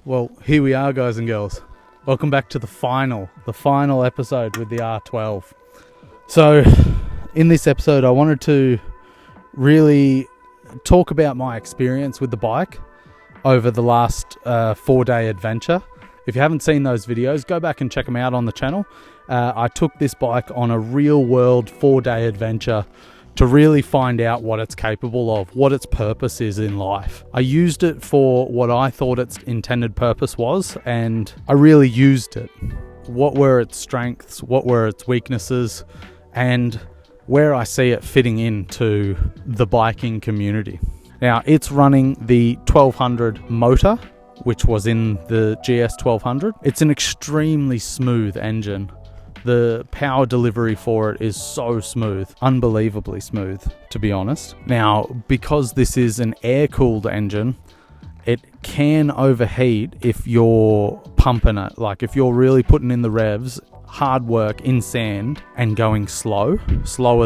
Well, here we are, guys and girls. Welcome back to the final episode with the R12. So, in this episode, I wanted to really talk about my experience with the bike over the last 4-day adventure. If you haven't seen those videos, go back and check them out on the channel. I took this bike on a real-world 4-day adventure to really find out what it's capable of, what its purpose is in life. I used it for what I thought its intended purpose was, and I really used it. What were its strengths, what were its weaknesses, and where I see it fitting into the biking community. Now, it's running the 1200 motor, which was in the GS 1200. It's an extremely smooth engine. The power delivery for it is so smooth, unbelievably smooth, to be honest. Now, because this is an air-cooled engine, it can overheat if you're pumping it. Like if you're really putting in the revs, hard work in sand and going slower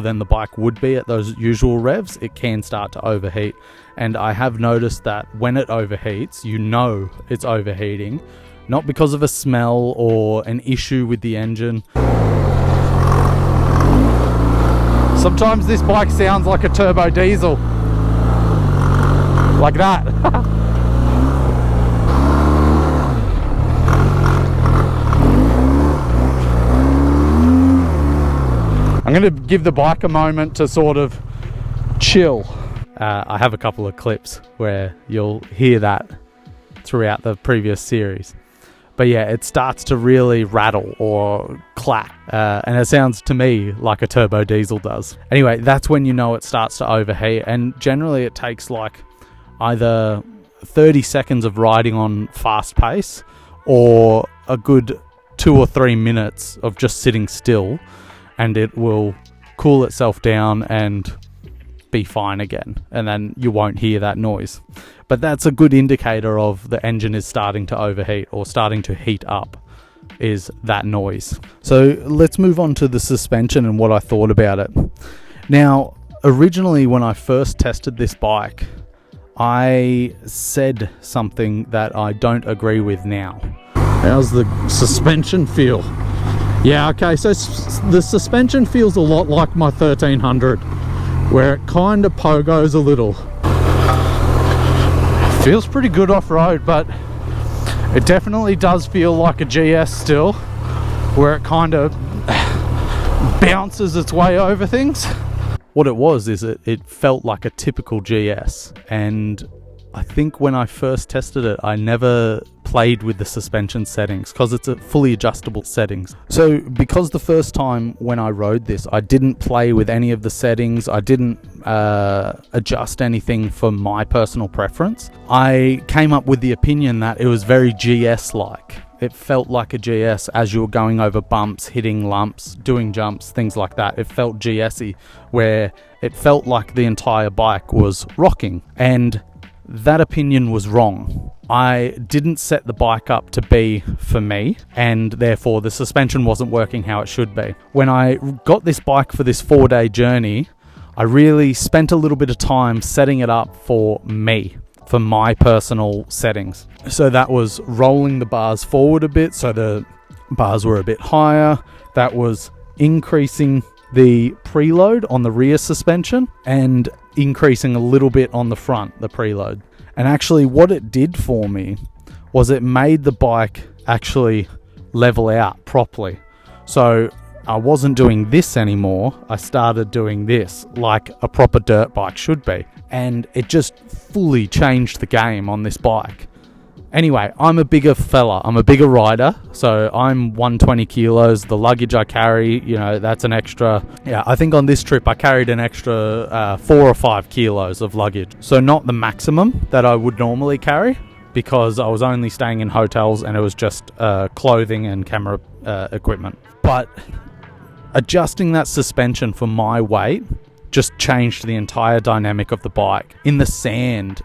than the bike would be at those usual revs, it can start to overheat. And I have noticed that when it overheats, you know it's overheating. Not because of a smell or an issue with the engine. Sometimes this bike sounds like a turbo diesel. Like that. I'm going to give the bike a moment to sort of chill. I have a couple of clips where you'll hear that throughout the previous series. But yeah, it starts to really rattle or clack, and it sounds to me like a turbo diesel does. Anyway, that's when you know it starts to overheat, and generally it takes like either 30 seconds of riding on fast pace or a good 2 or 3 minutes of just sitting still, and it will cool itself down and be fine again, and then you won't hear that noise. But that's a good indicator of the engine is starting to overheat or starting to heat up, is that noise. So let's move on to the suspension and what I thought about it. Now, originally when I first tested this bike, I said something that I don't agree with now. How's the suspension feel? Yeah, okay, so the suspension feels a lot like my 1300, where it kind of pogos a little. Feels pretty good off-road, but it definitely does feel like a GS still, where it kind of bounces its way over things. What it was is it felt like a typical GS, and I think when I first tested it, I never played with the suspension settings because it's a fully adjustable settings. So because the first time when I rode this, I didn't play with any of the settings, I didn't adjust anything for my personal preference, I came up with the opinion that it was very GS-like. It felt like a GS as you were going over bumps, hitting lumps, doing jumps, things like that. It felt GS-y, where it felt like the entire bike was rocking. And that opinion was wrong. I didn't set the bike up to be for me, and therefore the suspension wasn't working how it should be. When I got this bike for this 4-day journey, I really spent a little bit of time setting it up for me, for my personal settings. So that was rolling the bars forward a bit so the bars were a bit higher. That was increasing the preload on the rear suspension and increasing a little bit on the front, the preload. And actually what it did for me was it made the bike actually level out properly. So I wasn't doing this anymore, I started doing this like a proper dirt bike should be. And it just fully changed the game on this bike. Anyway, I'm a bigger fella, I'm a bigger rider, so I'm 120 kilos. The luggage I carry, you know, that's an extra, I think on this trip I carried an extra 4 or 5 kilos of luggage. So not the maximum that I would normally carry, because I was only staying in hotels and it was just clothing and camera equipment. But adjusting that suspension for my weight just changed the entire dynamic of the bike. In the sand,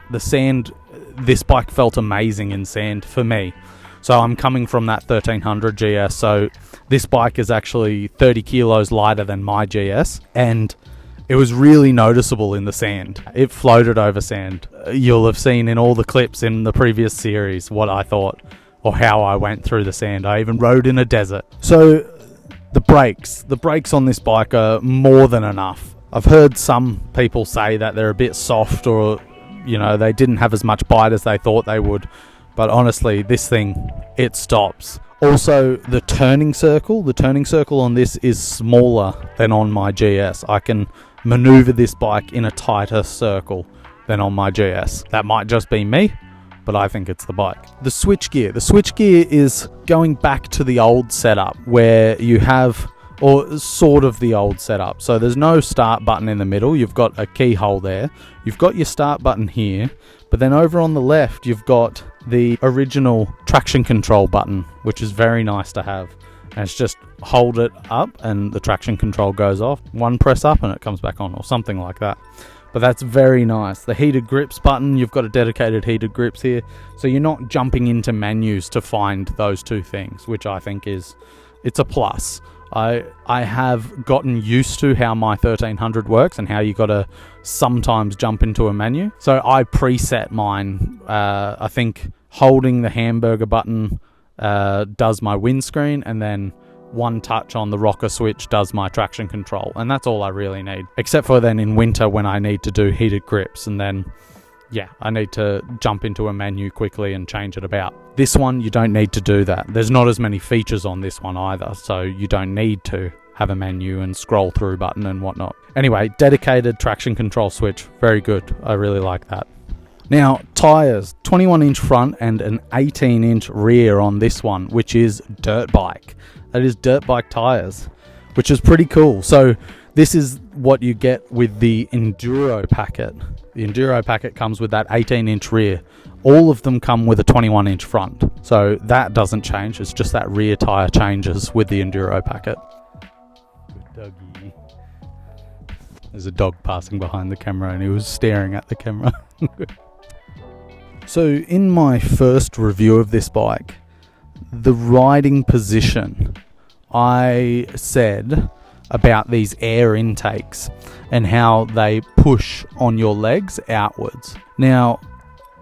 this bike felt amazing in sand for me. So I'm coming from that 1300 GS, so this bike is actually 30 kilos lighter than my GS, and it was really noticeable in the sand. It floated over sand. You'll have seen in all the clips in the previous series what I thought, or how I went through the sand. I even rode in a desert. So the brakes on this bike are more than enough. I've heard some people say that they're a bit soft, or they didn't have as much bite as they thought they would, but honestly, this thing, it stops. Also, the turning circle on this is smaller than on my GS. I can maneuver this bike in a tighter circle than on my GS. That might just be me, but I think it's the bike. The switchgear is going back to the old setup where you have, or sort of the old setup. So there's no start button in the middle. You've got a keyhole there. You've got your start button here, but then over on the left, you've got the original traction control button, which is very nice to have. And it's just hold it up and the traction control goes off. One press up and it comes back on, or something like that. But that's very nice. The heated grips button, you've got a dedicated heated grips here. So you're not jumping into menus to find those two things, which I think it's a plus. I have gotten used to how my 1300 works and how you got to sometimes jump into a menu. So I preset mine. I think holding the hamburger button does my windscreen, and then one touch on the rocker switch does my traction control, and that's all I really need, except for then in winter when I need to do heated grips, and then I need to jump into a menu quickly and change it about. This one, you don't need to do that. There's not as many features on this one either, so you don't need to have a menu and scroll through button and whatnot. Anyway, dedicated traction control switch, very good. I really like that. Now, tyres, 21-inch front and an 18-inch rear on this one, which is dirt bike. That is dirt bike tyres, which is pretty cool. So this is what you get with the Enduro packet. The Enduro packet comes with that 18-inch rear. All of them come with a 21-inch front. So that doesn't change. It's just that rear tyre changes with the Enduro packet. Good doggy. There's a dog passing behind the camera and he was staring at the camera. So in my first review of this bike, the riding position, I said about these air intakes and how they push on your legs outwards. Now,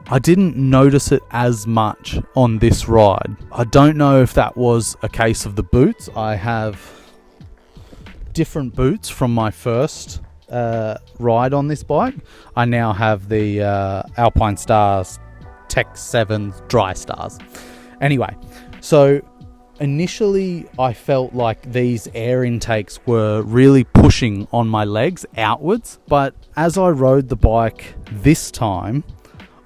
I didn't notice it as much on this ride. I don't know if that was a case of the boots. I have different boots from my first ride on this bike. I now have the Alpine Stars Tech 7 Dry Stars. Anyway, so initially I felt like these air intakes were really pushing on my legs outwards, but as I rode the bike this time,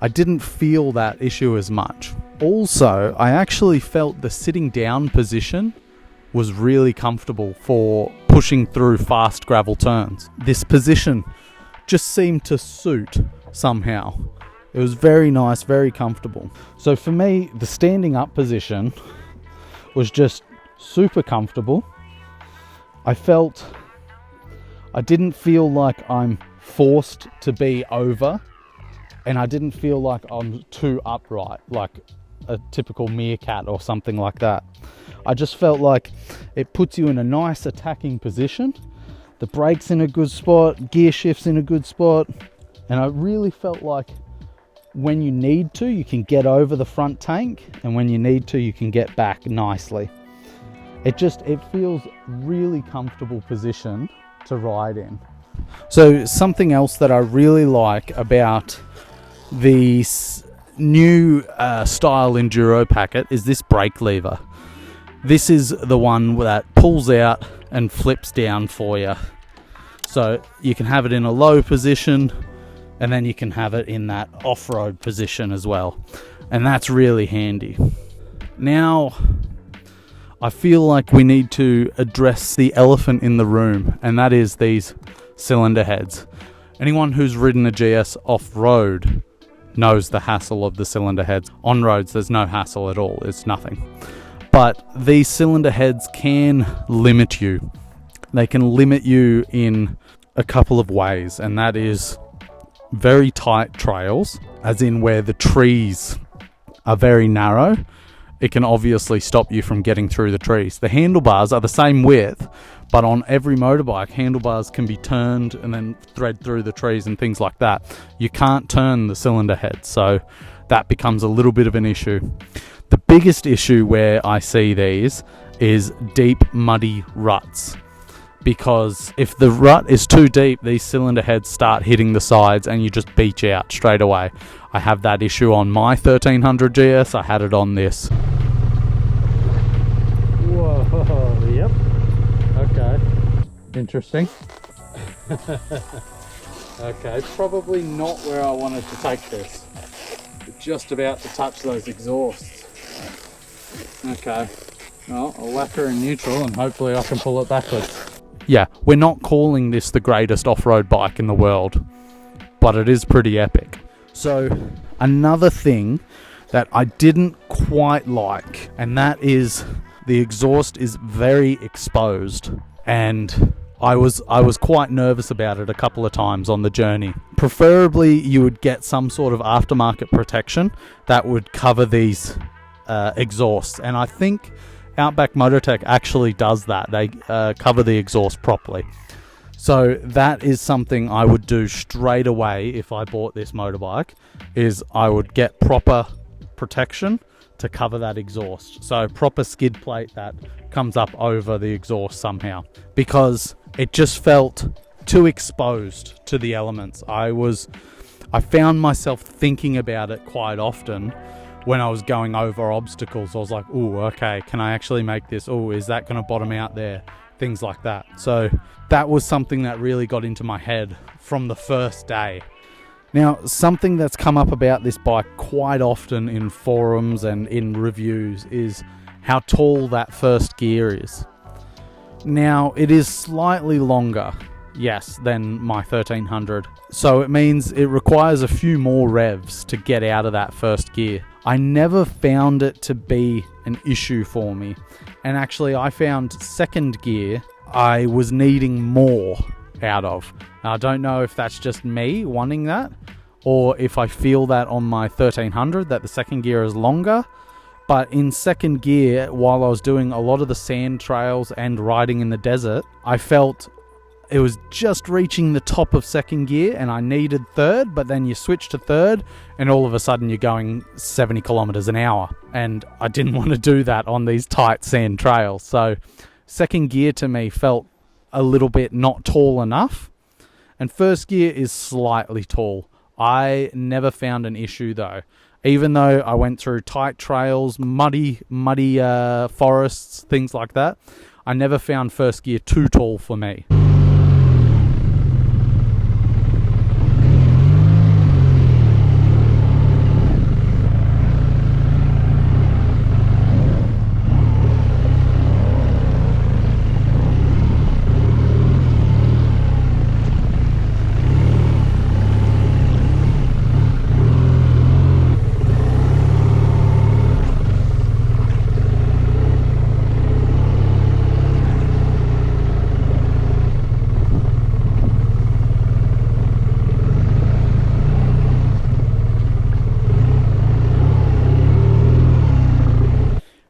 I didn't feel that issue as much. Also, I actually felt the sitting down position was really comfortable for pushing through fast gravel turns. This position just seemed to suit somehow. It was very nice, very comfortable. So for me, the standing up position was just super comfortable. I didn't feel like I'm forced to be over, and I didn't feel like I'm too upright, like a typical meerkat or something like that. I just felt like it puts you in a nice attacking position. The brake's in a good spot, gear shift's in a good spot, and I really felt like when you need to, you can get over the front tank, and when you need to, you can get back nicely. It feels really comfortable position to ride in. So something else that I really like about the new style Enduro packet is this brake lever. This is the one that pulls out and flips down for you. So you can have it in a low position, and then you can have it in that off-road position as well. And that's really handy. Now, I feel like we need to address the elephant in the room, and that is these cylinder heads. Anyone who's ridden a GS off-road knows the hassle of the cylinder heads. On roads, there's no hassle at all. It's nothing. But these cylinder heads can limit you. They can limit you in a couple of ways, and that is very tight trails, as in where the trees are very narrow it can obviously stop you from getting through the trees. The handlebars are the same width, but on every motorbike, handlebars can be turned and then thread through the trees and things like that. You can't turn the cylinder head, so that becomes a little bit of an issue. The biggest issue where I see these is deep, muddy ruts. Because if the rut is too deep, these cylinder heads start hitting the sides and you just beach out straight away. I have that issue on my 1300 GS. I had it on this. Whoa, yep. Okay. Interesting. Okay, probably not where I wanted to take this. But just about to touch those exhausts. Okay. Well, I'll whack her in neutral and hopefully I can pull it backwards. Yeah, we're not calling this the greatest off-road bike in the world, but it is pretty epic. So, another thing that I didn't quite like, and that is the exhaust is very exposed, and I was quite nervous about it a couple of times on the journey. Preferably, you would get some sort of aftermarket protection that would cover these exhausts, and I think Outback Motortech actually does that. They cover the exhaust properly. So that is something I would do straight away if I bought this motorbike, is I would get proper protection to cover that exhaust. So proper skid plate that comes up over the exhaust somehow, because it just felt too exposed to the elements. I found myself thinking about it quite often when I was going over obstacles. I was like, oh, okay, can I actually make this? Oh, is that going to bottom out there? Things like that. So that was something that really got into my head from the first day. Now, something that's come up about this bike quite often in forums and in reviews is how tall that first gear is. Now, it is slightly longer, yes, than my 1300. So it means it requires a few more revs to get out of that first gear. I never found it to be an issue for me. And actually, I found second gear I was needing more out of. Now, I don't know if that's just me wanting that, or if I feel that on my 1300 that the second gear is longer. But in second gear, while I was doing a lot of the sand trails and riding in the desert, I felt it was just reaching the top of second gear and I needed third, but then you switch to third and all of a sudden you're going 70 kilometers an hour. And I didn't want to do that on these tight sand trails. So second gear to me felt a little bit not tall enough. And first gear is slightly tall. I never found an issue though. Even though I went through tight trails, muddy forests, things like that, I never found first gear too tall for me.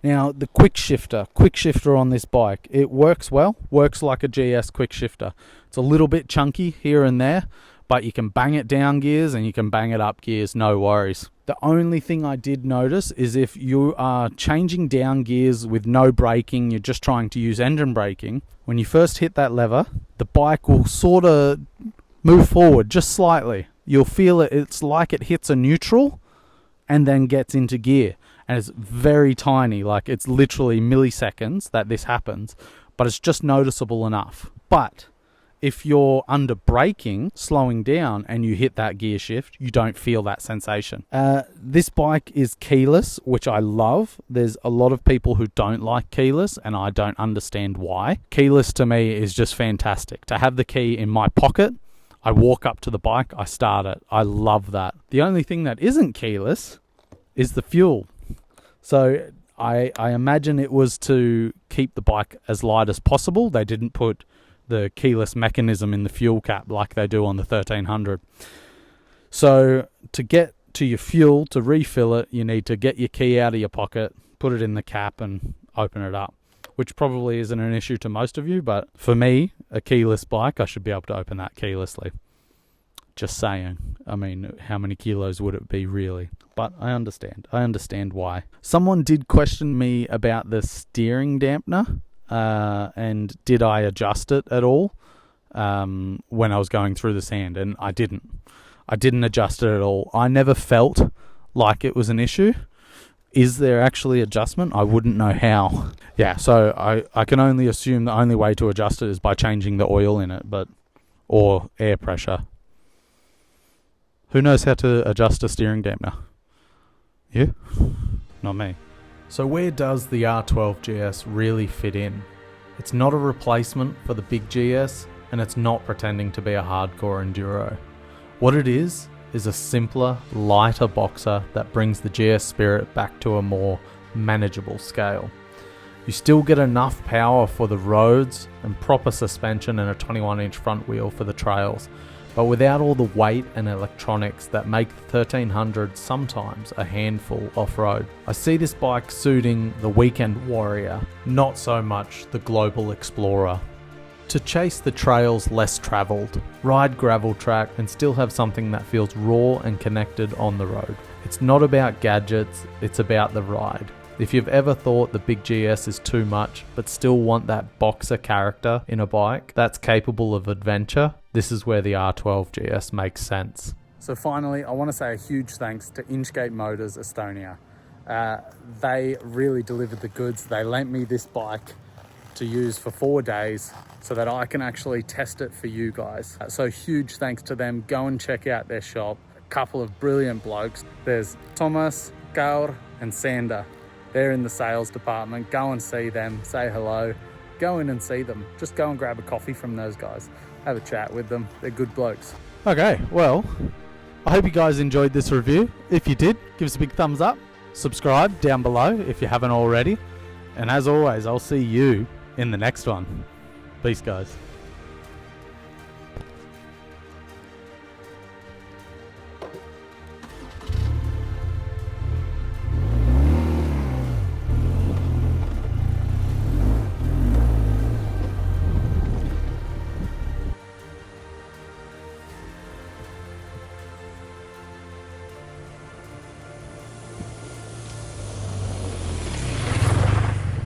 Now, the quickshifter on this bike, it works well, works like a GS quickshifter. It's a little bit chunky here and there, but you can bang it down gears and you can bang it up gears, no worries. The only thing I did notice is if you are changing down gears with no braking, you're just trying to use engine braking, when you first hit that lever, the bike will sort of move forward just slightly. You'll feel it, it's like it hits a neutral and then gets into gear. And it's very tiny, like it's literally milliseconds that this happens, but it's just noticeable enough. But if you're under braking, slowing down, and you hit that gear shift, you don't feel that sensation. This bike is keyless, which I love. There's a lot of people who don't like keyless, and I don't understand why. Keyless to me is just fantastic. To have the key in my pocket, I walk up to the bike, I start it. I love that. The only thing that isn't keyless is the fuel. So I imagine it was to keep the bike as light as possible. They didn't put the keyless mechanism in the fuel cap like they do on the 1300. So to get to your fuel, to refill it, you need to get your key out of your pocket, put it in the cap and open it up, which probably isn't an issue to most of you, but for me, a keyless bike, I should be able to open that keylessly. Just saying. I mean, how many kilos would it be really? But I understand why. Someone did question me about the steering dampener, and did I adjust it at all when I was going through the sand, and I didn't adjust it at all. I never felt like it was an issue. Is there actually adjustment? I wouldn't know how. Yeah, so I can only assume the only way to adjust it is by changing the oil in it, or air pressure. Who knows how to adjust a steering dampener? You? Not me. So where does the R12 GS really fit in? It's not a replacement for the big GS, and it's not pretending to be a hardcore enduro. What it is a simpler, lighter boxer that brings the GS spirit back to a more manageable scale. You still get enough power for the roads and proper suspension and a 21-inch front wheel for the trails, but without all the weight and electronics that make the 1300 sometimes a handful off-road. I see this bike suiting the weekend warrior, not so much the global explorer. To chase the trails less travelled, ride gravel track and still have something that feels raw and connected on the road. It's not about gadgets, it's about the ride. If you've ever thought the big GS is too much, but still want that boxer character in a bike that's capable of adventure, this is where the R12 GS makes sense. So finally, I want to say a huge thanks to Inchape Motors Estonia. They really delivered the goods. They lent me this bike to use for 4 days so that I can actually test it for you guys. So huge thanks to them. Go and check out their shop. A couple of brilliant blokes. There's Thomas, Gaur and Sander. They're in the sales department. Go and see them, say hello, go in and see them. Just go and grab a coffee from those guys. Have a chat with them. They're good blokes. Okay, well, I hope you guys enjoyed this review. If you did, give us a big thumbs up. Subscribe down below if you haven't already. And as always, I'll see you in the next one. Peace, guys.